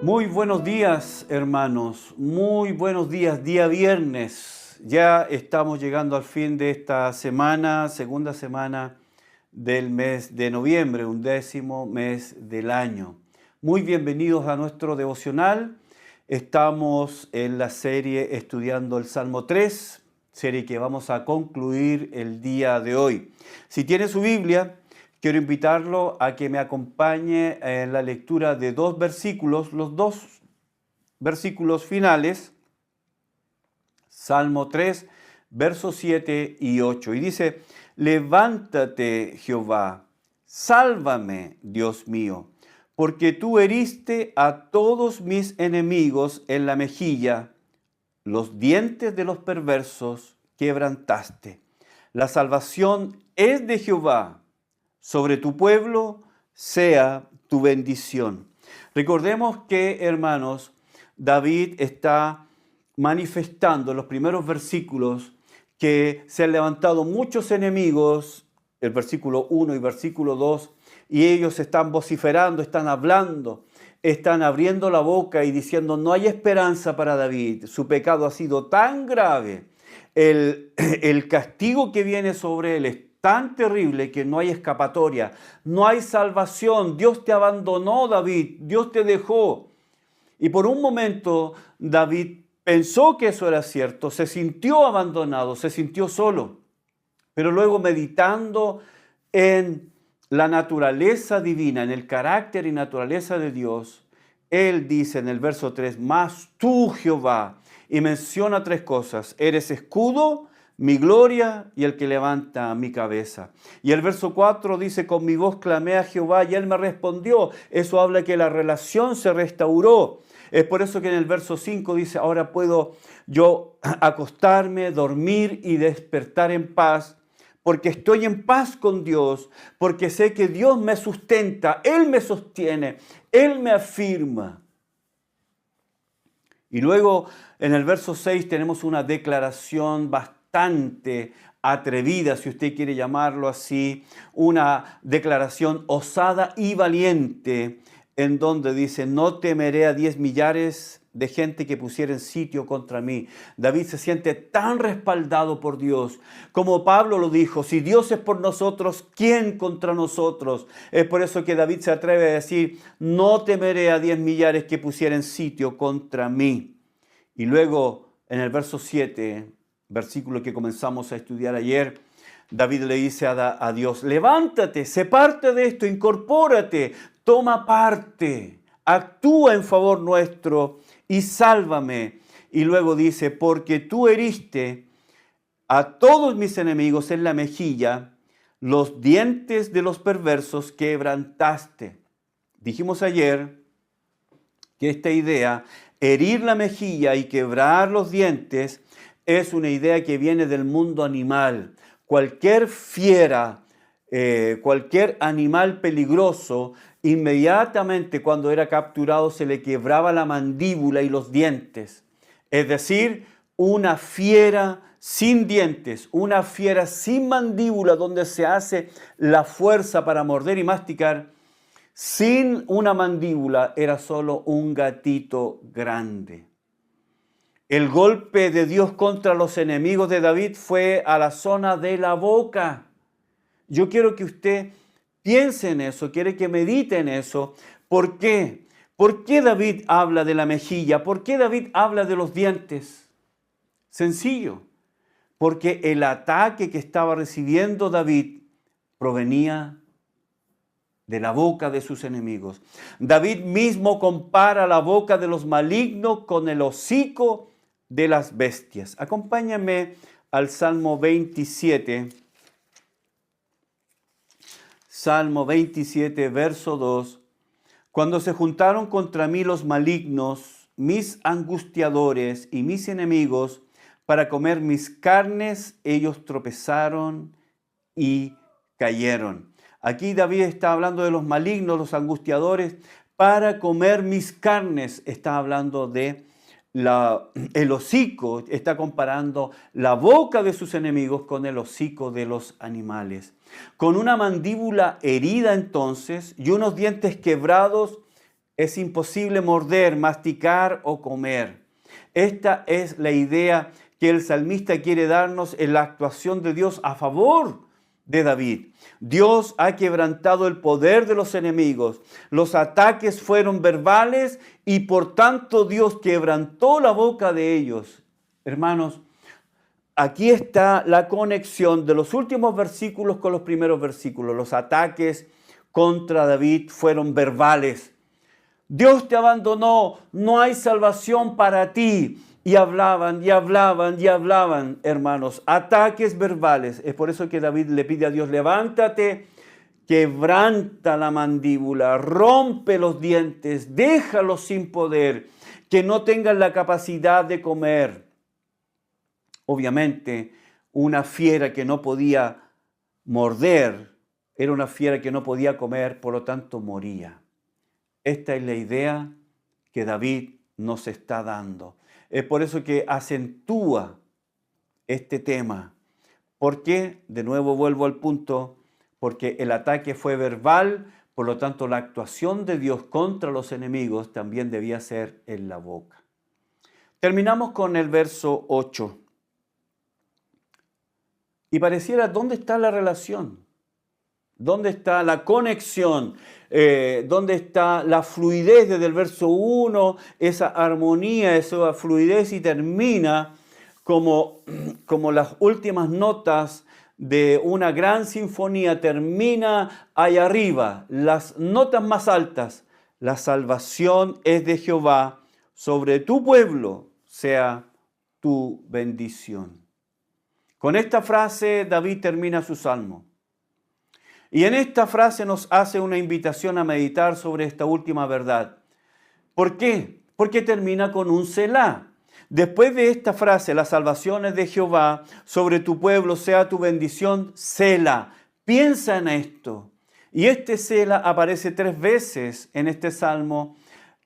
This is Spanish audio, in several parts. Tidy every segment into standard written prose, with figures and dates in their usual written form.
Muy buenos días, hermanos. Muy buenos días, día viernes. Ya estamos llegando al fin de esta semana, segunda semana del mes de noviembre, 11º mes del año. Muy bienvenidos a nuestro devocional. Estamos en la serie estudiando el Salmo 3, serie que vamos a concluir el día de hoy. Si tiene su Biblia, quiero invitarlo a que me acompañe en la lectura de dos versículos, los dos versículos finales, Salmo 3, versos 7 y 8. Y dice: levántate, Jehová, sálvame, Dios mío, porque tú heriste a todos mis enemigos en la mejilla, los dientes de los perversos quebrantaste. La salvación es de Jehová. Sobre tu pueblo sea tu bendición. Recordemos que, hermanos, David está manifestando en los primeros versículos que se han levantado muchos enemigos, el versículo 1 y versículo 2, y ellos están vociferando, están hablando, están abriendo la boca y diciendo: no hay esperanza para David, su pecado ha sido tan grave, el castigo que viene sobre él es tan terrible que no hay escapatoria, no hay salvación. Dios te abandonó, David, Dios te dejó. Y por un momento David pensó que eso era cierto, se sintió abandonado, se sintió solo. Pero luego, meditando en la naturaleza divina, en el carácter y naturaleza de Dios, él dice en el verso 3, mas tú, Jehová, y menciona tres cosas: eres escudo, mi gloria y el que levanta mi cabeza. Y el verso 4 dice: con mi voz clamé a Jehová y él me respondió. Eso habla que la relación se restauró. Es por eso que en el verso 5 dice: ahora puedo yo acostarme, dormir y despertar en paz, porque estoy en paz con Dios, porque sé que Dios me sustenta, Él me sostiene, Él me afirma. Y luego en el verso 6 tenemos una declaración bastante atrevida, si usted quiere llamarlo así, una declaración osada y valiente, en donde dice: no temeré a 10 millares de gente que pusieren sitio contra mí. David se siente tan respaldado por Dios, como Pablo lo dijo: si Dios es por nosotros, ¿quién contra nosotros? Es por eso que David se atreve a decir: no temeré a 10 millares que pusieren sitio contra mí. Y luego en el verso 7, versículo que comenzamos a estudiar ayer, David le dice a Dios: levántate, sé parte de esto, incorpórate, toma parte, actúa en favor nuestro y sálvame. Y luego dice: porque tú heriste a todos mis enemigos en la mejilla, los dientes de los perversos quebrantaste. Dijimos ayer que esta idea, herir la mejilla y quebrar los dientes, es una idea que viene del mundo animal. Cualquier fiera, cualquier animal peligroso, inmediatamente cuando era capturado se le quebraba la mandíbula y los dientes. Es decir, una fiera sin dientes, una fiera sin mandíbula, donde se hace la fuerza para morder y masticar, sin una mandíbula, era solo un gatito grande. El golpe de Dios contra los enemigos de David fue a la zona de la boca. Yo quiero que usted piense en eso, quiere que medite en eso. ¿Por qué? ¿Por qué David habla de la mejilla? ¿Por qué David habla de los dientes? Sencillo, porque el ataque que estaba recibiendo David provenía de la boca de sus enemigos. David mismo compara la boca de los malignos con el hocico de las bestias. Acompáñame al Salmo 27. Salmo 27, verso 2. Cuando se juntaron contra mí los malignos, mis angustiadores y mis enemigos, para comer mis carnes, ellos tropezaron y cayeron. Aquí David está hablando de los malignos, los angustiadores, para comer mis carnes. Está hablando de el hocico, está comparando la boca de sus enemigos con el hocico de los animales. Con una mandíbula herida entonces y unos dientes quebrados, Es imposible morder, masticar o comer. Esta es la idea que el salmista quiere darnos en la actuación de Dios a favor de David. Dios ha quebrantado el poder de los enemigos. Los ataques fueron verbales y por tanto Dios quebrantó la boca de ellos. Hermanos, aquí está la conexión de los últimos versículos con los primeros versículos. Los ataques contra David fueron verbales. Dios te abandonó, no hay salvación para ti. Y hablaban, y hablaban, y hablaban, hermanos. Ataques verbales. Es por eso que David le pide a Dios, levántate, quebranta la mandíbula, rompe los dientes, déjalos sin poder, que no tengan la capacidad de comer. Obviamente, una fiera que no podía morder, era una fiera que no podía comer, por lo tanto moría. Esta es la idea que David nos está dando. Es por eso que acentúa este tema. ¿Por qué? De nuevo vuelvo al punto, porque el ataque fue verbal, por lo tanto la actuación de Dios contra los enemigos también debía ser en la boca. Terminamos con el verso 8. Y pareciera, ¿dónde está la relación? ¿Dónde está la conexión? ¿Dónde está la fluidez desde el verso 1? Esa armonía, esa fluidez y termina como las últimas notas de una gran sinfonía. Termina allá arriba, las notas más altas. La salvación es de Jehová, sobre tu pueblo sea tu bendición. Con esta frase David termina su salmo. Y en esta frase nos hace una invitación a meditar sobre esta última verdad. ¿Por qué? Porque termina con un Selah. Después de esta frase, la salvación es de Jehová, sobre tu pueblo sea tu bendición, Selah. Piensa en esto. Y este Selah aparece 3 veces en este salmo,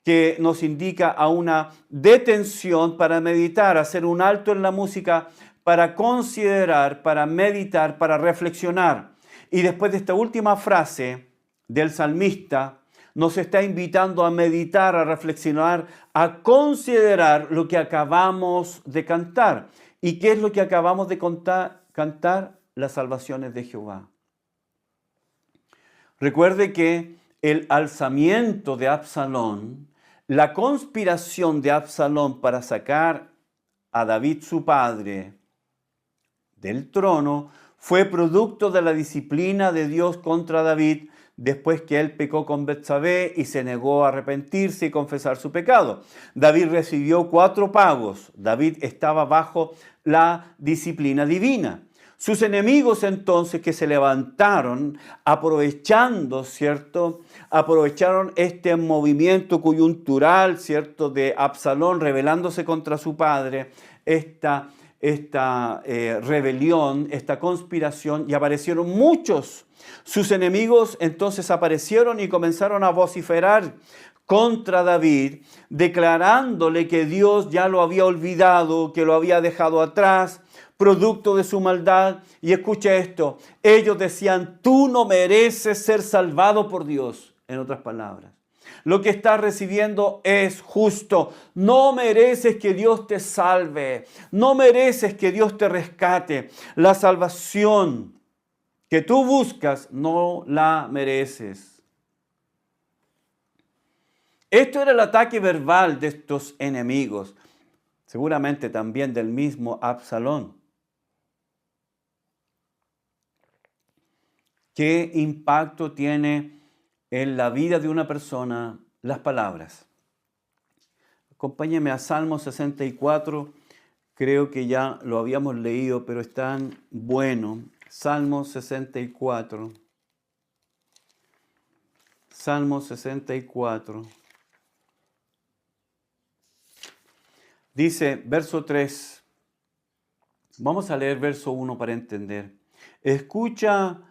que nos indica a una detención para meditar, hacer un alto en la música, para considerar, para meditar, para reflexionar. Y después de esta última frase del salmista, nos está invitando a meditar, a reflexionar, a considerar lo que acabamos de cantar. ¿Y qué es lo que acabamos de cantar? Las salvaciones de Jehová. Recuerde que el alzamiento de Absalón, la conspiración de Absalón para sacar a David, su padre, del trono, fue producto de la disciplina de Dios contra David después que él pecó con Betsabé y se negó a arrepentirse y confesar su pecado. David recibió 4 pagos. David estaba bajo la disciplina divina. Sus enemigos entonces que se levantaron aprovechando, ¿cierto? Aprovecharon este movimiento coyuntural, ¿cierto? De Absalón rebelándose contra su padre, esta rebelión, esta conspiración, y aparecieron muchos. Sus enemigos entonces aparecieron y comenzaron a vociferar contra David, declarándole que Dios ya lo había olvidado, que lo había dejado atrás, producto de su maldad. Y escucha esto, ellos decían, tú no mereces ser salvado por Dios. En otras palabras, lo que estás recibiendo es justo. No mereces que Dios te salve. No mereces que Dios te rescate. La salvación que tú buscas no la mereces. Esto era el ataque verbal de estos enemigos. Seguramente también del mismo Absalón. ¿Qué impacto tiene en la vida de una persona las palabras? Acompáñeme a Salmo 64, creo que ya lo habíamos leído, pero es tan bueno. Salmo 64. Salmo 64. Dice, verso 3. Vamos a leer verso 1 para entender. Escucha,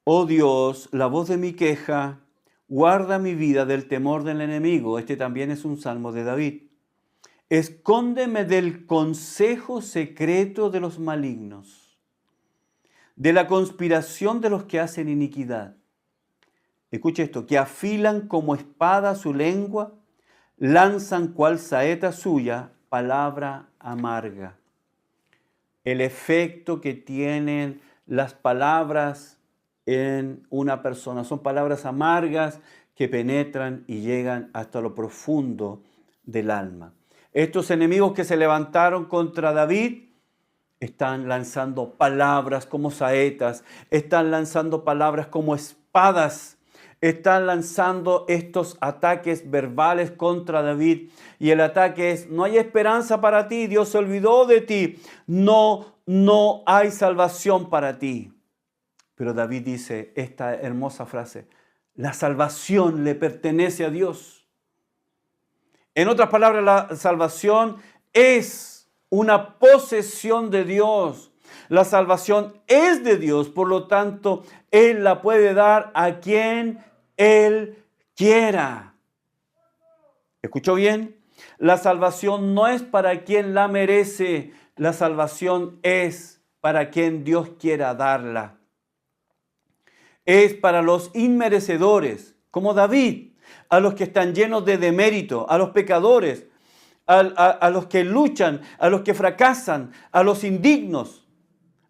oh Dios, la voz de mi queja. Guarda mi vida del temor del enemigo. Este también es un salmo de David. Escóndeme del consejo secreto de los malignos, de la conspiración de los que hacen iniquidad. escuche esto, que afilan como espada su lengua, lanzan cual saeta suya, palabra amarga. El efecto que tienen las palabras en una persona. Son palabras amargas que penetran y llegan hasta lo profundo del alma. Estos enemigos que se levantaron contra David están lanzando palabras como saetas, están lanzando palabras como espadas, están lanzando estos ataques verbales contra David. Y el ataque es: no hay esperanza para ti, Dios se olvidó de ti, no hay salvación para ti. Pero David dice esta hermosa frase: la salvación le pertenece a Dios. En otras palabras, la salvación es una posesión de Dios. La salvación es de Dios, por lo tanto, Él la puede dar a quien Él quiera. ¿Escuchó bien? La salvación no es para quien la merece, la salvación es para quien Dios quiera darla. Es para los inmerecedores, como David, a los que están llenos de demérito, a los pecadores, a los que luchan, a los que fracasan, a los indignos,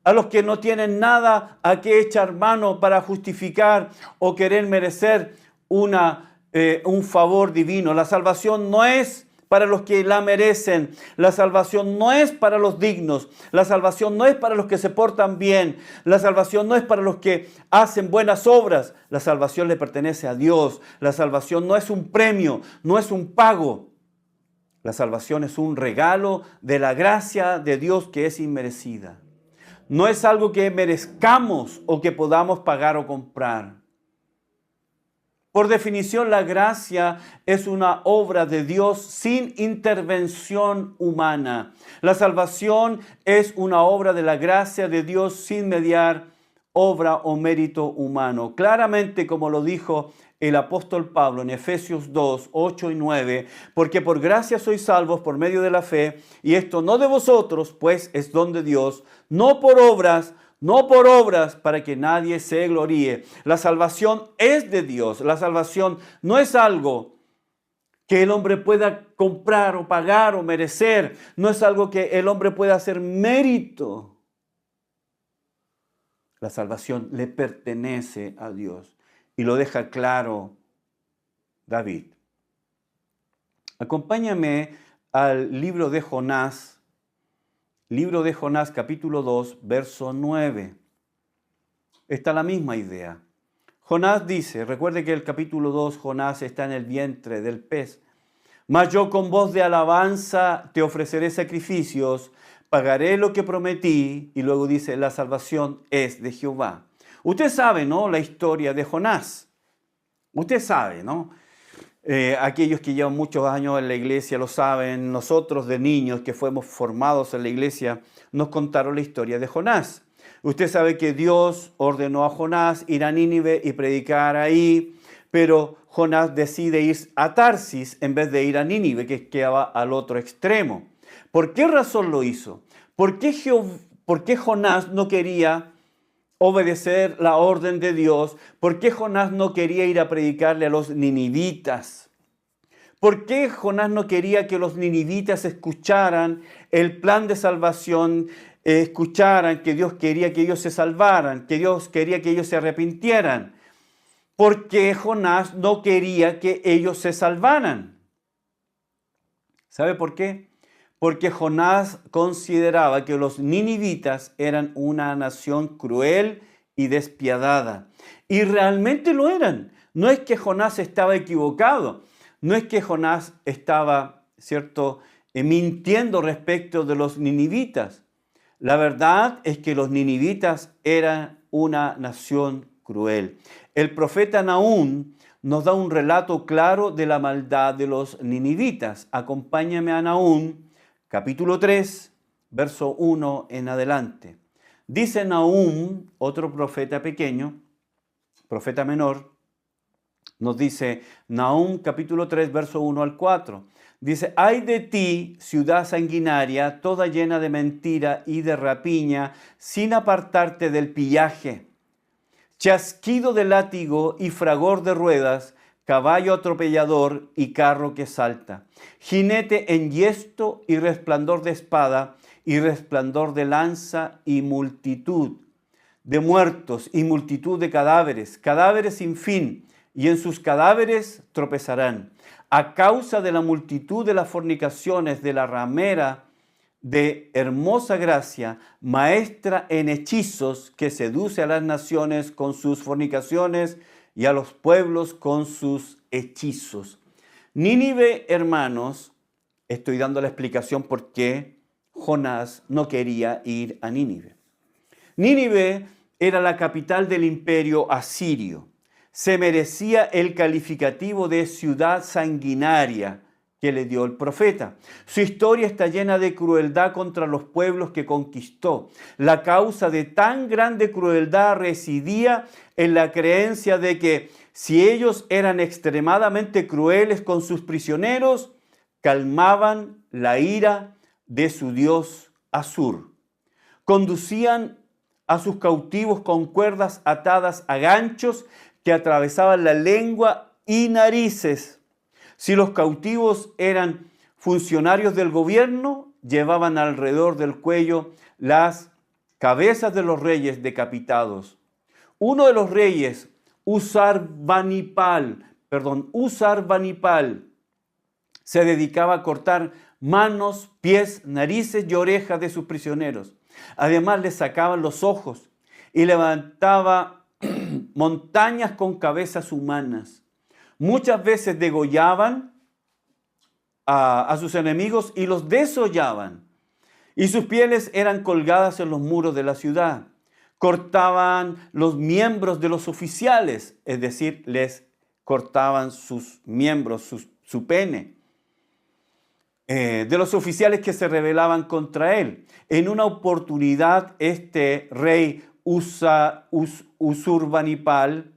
a los que no tienen nada a qué echar mano para justificar o querer merecer un favor divino. La salvación no es para los que la merecen. La salvación no es para los dignos. La salvación no es para los que se portan bien. La salvación no es para los que hacen buenas obras. La salvación le pertenece a Dios. La salvación no es un premio, no es un pago. La salvación es un regalo de la gracia de Dios que es inmerecida. No es algo que merezcamos o que podamos pagar o comprar. Por definición, la gracia es una obra de Dios sin intervención humana. La salvación es una obra de la gracia de Dios sin mediar obra o mérito humano. Claramente, como lo dijo el apóstol Pablo en Efesios 2, 8 y 9, porque por gracia sois salvos por medio de la fe, y esto no de vosotros, pues es don de Dios, no por obras, para que nadie se gloríe. La salvación es de Dios. La salvación no es algo que el hombre pueda comprar o pagar o merecer. No es algo que el hombre pueda hacer mérito. La salvación le pertenece a Dios. Y lo deja claro David. Acompáñame al libro de Jonás. Libro de Jonás, capítulo 2, verso 9. Está la misma idea. Jonás dice, recuerde que el capítulo 2, Jonás está en el vientre del pez. Mas yo con voz de alabanza te ofreceré sacrificios, pagaré lo que prometí. Y luego dice, la salvación es de Jehová. Usted sabe, ¿no?, la historia de Jonás. Usted sabe, ¿no? Aquellos que llevan muchos años en la iglesia lo saben. Nosotros de niños que fuimos formados en la iglesia nos contaron la historia de Jonás. Usted sabe que Dios ordenó a Jonás ir a Nínive y predicar ahí, pero Jonás decide ir a Tarsis en vez de ir a Nínive, que quedaba al otro extremo. ¿Por qué razón lo hizo? ¿Por qué Jonás no quería obedecer la orden de Dios? ¿Por qué Jonás no quería ir a predicarle a los ninivitas? ¿Por qué Jonás no quería que los ninivitas escucharan el plan de salvación, escucharan que Dios quería que ellos se salvaran, que Dios quería que ellos se arrepintieran? ¿Por qué Jonás no quería que ellos se salvaran? ¿Sabe por qué? Porque Jonás consideraba que los ninivitas eran una nación cruel y despiadada. Y realmente lo eran. No es que Jonás estaba equivocado. No es que Jonás estaba, ¿cierto?, mintiendo respecto de los ninivitas. La verdad es que los ninivitas eran una nación cruel. El profeta Nahum nos da un relato claro de la maldad de los ninivitas. Acompáñame a Nahum, capítulo 3, verso 1 en adelante. Dice Nahum, otro profeta pequeño, profeta menor, nos dice Nahum capítulo 3, verso 1 al 4. Dice, ay de ti, ciudad sanguinaria, toda llena de mentira y de rapiña, sin apartarte del pillaje. chasquido de látigo y fragor de ruedas, caballo atropellador y carro que salta, jinete enhiesto y resplandor de espada y resplandor de lanza y multitud de muertos y multitud de cadáveres, cadáveres sin fin, y en sus cadáveres tropezarán. A causa de la multitud de las fornicaciones de la ramera de hermosa gracia, maestra en hechizos, que seduce a las naciones con sus fornicaciones y a los pueblos con sus hechizos. Nínive, hermanos, estoy dando la explicación por qué Jonás no quería ir a Nínive. Nínive era la capital del imperio asirio. Se merecía el calificativo de ciudad sanguinaria que le dio el profeta. Su historia está llena de crueldad contra los pueblos que conquistó. La causa de tan grande crueldad residía en la creencia de que si ellos eran extremadamente crueles con sus prisioneros, calmaban la ira de su dios Asur. Conducían a sus cautivos con cuerdas atadas a ganchos que atravesaban la lengua y narices. Si los cautivos eran funcionarios del gobierno, llevaban alrededor del cuello las cabezas de los reyes decapitados. Uno de los reyes, Usarbanipal, se dedicaba a cortar manos, pies, narices y orejas de sus prisioneros. Además, les sacaban los ojos y levantaba montañas con cabezas humanas. Muchas veces degollaban a sus enemigos y los desollaban. Y sus pieles eran colgadas en los muros de la ciudad. Cortaban los miembros de los oficiales, es decir, les cortaban sus miembros, su pene. De los oficiales que se rebelaban contra él. En una oportunidad, este rey Usurbanipal,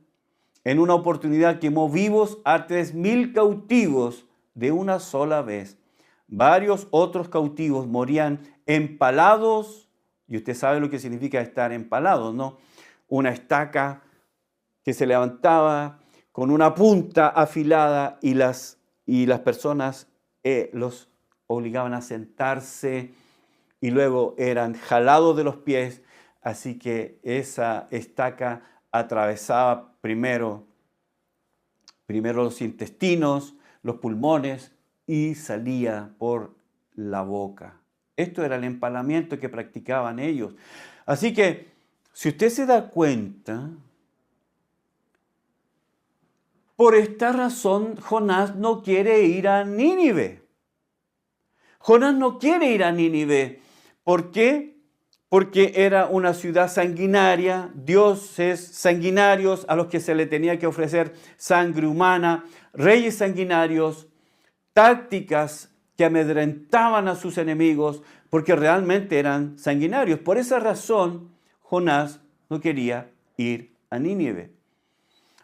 en una oportunidad quemó vivos a 3,000 cautivos de una sola vez. Varios otros cautivos morían empalados, y usted sabe lo que significa estar empalados, ¿no? Una estaca que se levantaba con una punta afilada y las personas los obligaban a sentarse y luego eran jalados de los pies, así que esa estaca atravesaba primero los intestinos, los pulmones y salía por la boca. Esto era el empalamiento que practicaban ellos. Así que, si usted se da cuenta, por esta razón Jonás no quiere ir a Nínive. Jonás no quiere ir a Nínive. ¿Por qué? Porque era una ciudad sanguinaria, dioses sanguinarios a los que se le tenía que ofrecer sangre humana, reyes sanguinarios, tácticas que amedrentaban a sus enemigos, porque realmente eran sanguinarios. Por esa razón, Jonás no quería ir a Nínive.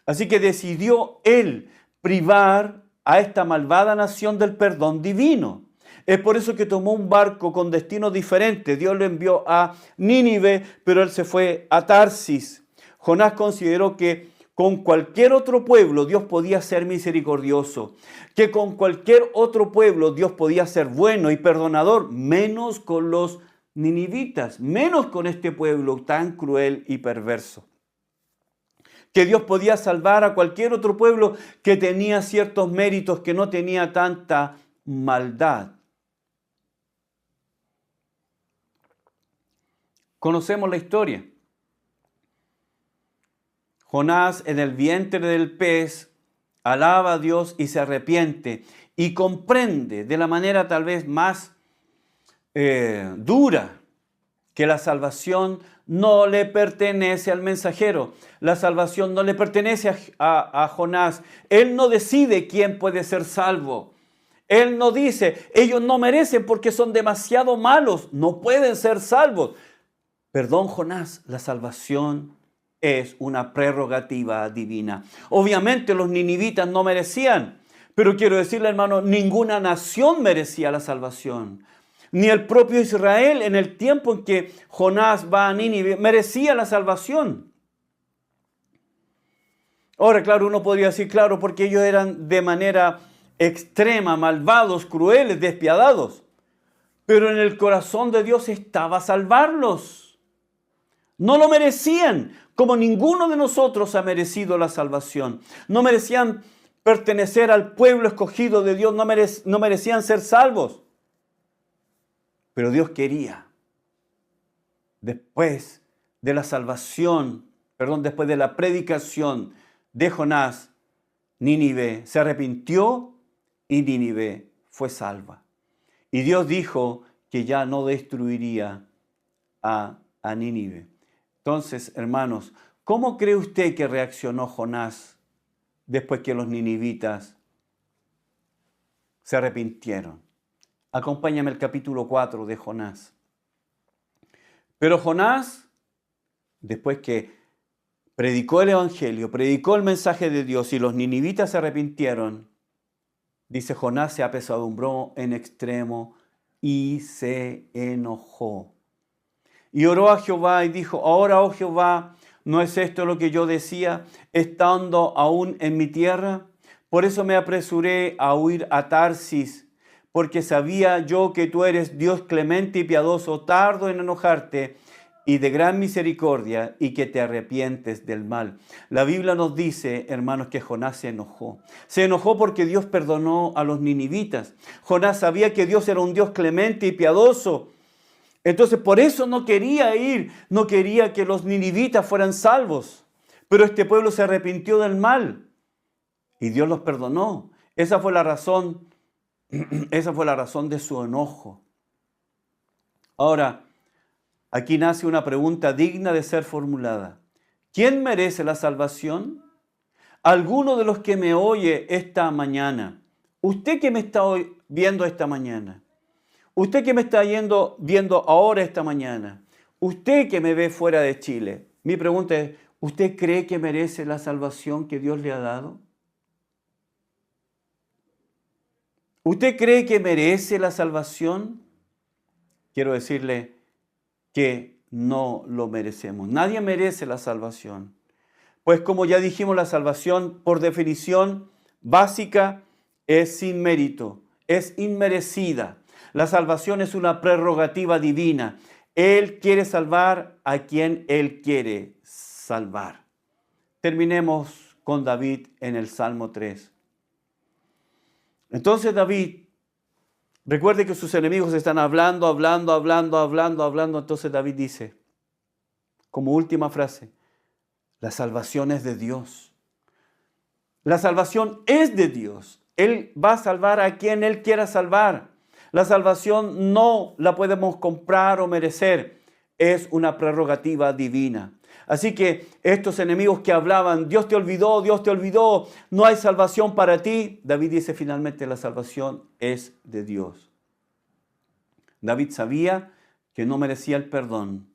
Así que decidió él privar a esta malvada nación del perdón divino. Es por eso que tomó un barco con destino diferente. Dios lo envió a Nínive, pero él se fue a Tarsis. Jonás consideró que con cualquier otro pueblo Dios podía ser misericordioso, que con cualquier otro pueblo Dios podía ser bueno y perdonador, menos con los ninivitas, menos con este pueblo tan cruel y perverso. Que Dios podía salvar a cualquier otro pueblo que tenía ciertos méritos, que no tenía tanta maldad. Conocemos la historia. Jonás en el vientre del pez alaba a Dios y se arrepiente y comprende de la manera tal vez más dura que la salvación no le pertenece al mensajero. La salvación no le pertenece a Jonás. Él no decide quién puede ser salvo. Él no dice, ellos no merecen porque son demasiado malos, no pueden ser salvos. Perdón, Jonás, la salvación es una prerrogativa divina. Obviamente los ninivitas no merecían, pero quiero decirle, hermano, ninguna nación merecía la salvación. Ni el propio Israel en el tiempo en que Jonás va a Nínive merecía la salvación. Ahora, claro, uno podría decir, claro, porque ellos eran de manera extrema, malvados, crueles, despiadados. Pero en el corazón de Dios estaba salvarlos. No lo merecían, como ninguno de nosotros ha merecido la salvación. No merecían pertenecer al pueblo escogido de Dios, no merecían ser salvos. Pero Dios quería, después de la salvación, después de la predicación de Jonás, Nínive se arrepintió y Nínive fue salva. Y Dios dijo que ya no destruiría a Nínive. Entonces, hermanos, ¿cómo cree usted que reaccionó Jonás después que los ninivitas se arrepintieron? Acompáñame al capítulo 4 de Jonás. Pero Jonás, después que predicó el evangelio, predicó el mensaje de Dios y los ninivitas se arrepintieron, dice, Jonás se apesadumbró en extremo y se enojó. Y oró a Jehová y dijo, ahora, oh Jehová, ¿no es esto lo que yo decía, estando aún en mi tierra? Por eso me apresuré a huir a Tarsis, porque sabía yo que tú eres Dios clemente y piadoso, tardo en enojarte y de gran misericordia, y que te arrepientes del mal. La Biblia nos dice, hermanos, que Jonás se enojó. Se enojó porque Dios perdonó a los ninivitas. Jonás sabía que Dios era un Dios clemente y piadoso. Entonces, por eso no quería ir, no quería que los ninivitas fueran salvos. Pero este pueblo se arrepintió del mal y Dios los perdonó. Esa fue la razón de su enojo. Ahora, aquí nace una pregunta digna de ser formulada. ¿Quién merece la salvación? Alguno de los que me oye esta mañana, usted que me está viendo esta mañana, usted que me está viendo ahora esta mañana, usted que me ve fuera de Chile, mi pregunta es, ¿usted cree que merece la salvación que Dios le ha dado? ¿Usted cree que merece la salvación? Quiero decirle que no lo merecemos. Nadie merece la salvación. Pues como ya dijimos, la salvación por definición básica es sin mérito, es inmerecida. La salvación es una prerrogativa divina. Él quiere salvar a quien Él quiere salvar. Terminemos con David en el Salmo 3. Entonces David, recuerde que sus enemigos están hablando. Entonces David dice, como última frase, la salvación es de Dios. La salvación es de Dios. Él va a salvar a quien Él quiera salvar. La salvación no la podemos comprar o merecer. Es una prerrogativa divina. Así que estos enemigos que hablaban, Dios te olvidó, no hay salvación para ti. David dice finalmente, la salvación es de Dios. David sabía que no merecía el perdón.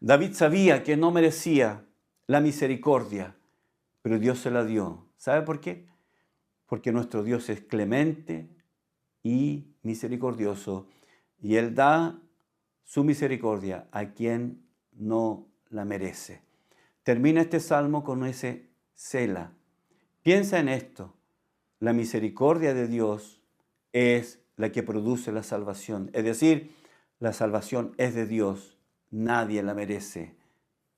David sabía que no merecía la misericordia, pero Dios se la dio. ¿Sabe por qué? Porque nuestro Dios es clemente y misericordioso, y Él da su misericordia a quien no la merece. Termina este salmo con ese Selah. Piensa en esto. La misericordia de Dios es la que produce la salvación. Es decir, la salvación es de Dios. Nadie la merece.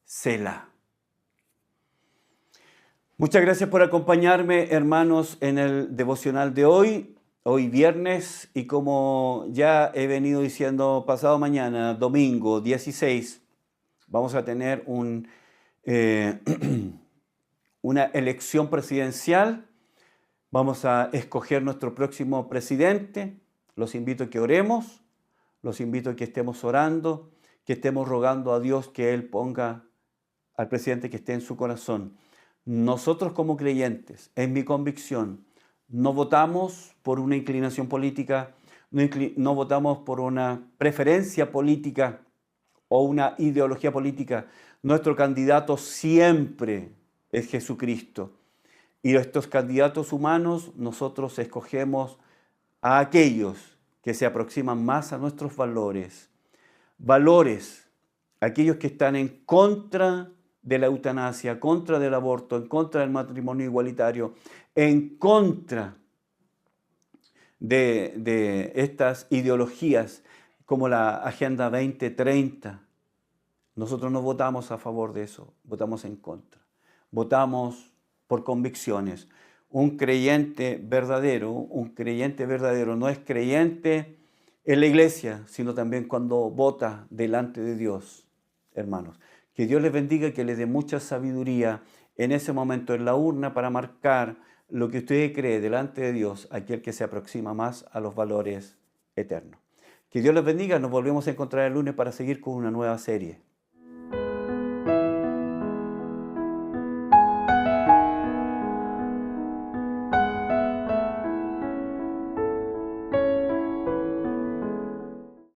Selah. Muchas gracias por acompañarme, hermanos, en el devocional de hoy viernes, y como ya he venido diciendo, pasado mañana, domingo 16, vamos a tener una elección presidencial. Vamos a escoger nuestro próximo presidente. Los invito a que oremos, los invito a que estemos orando, que estemos rogando a Dios que Él ponga al presidente que esté en su corazón. Nosotros como creyentes, en mi convicción, no votamos por una inclinación política, no votamos por una preferencia política o una ideología política. Nuestro candidato siempre es Jesucristo. Y estos candidatos humanos, nosotros escogemos a aquellos que se aproximan más a nuestros valores. Valores, aquellos que están en contra de la eutanasia, contra del aborto, en contra del matrimonio igualitario, en contra de estas ideologías como la Agenda 2030. Nosotros no votamos a favor de eso, votamos en contra. Votamos por convicciones. Un creyente verdadero no es creyente en la iglesia, sino también cuando vota delante de Dios, hermanos. Que Dios les bendiga y que les dé mucha sabiduría en ese momento en la urna para marcar lo que usted cree delante de Dios, aquel que se aproxima más a los valores eternos. Que Dios les bendiga, nos volvemos a encontrar el lunes para seguir con una nueva serie.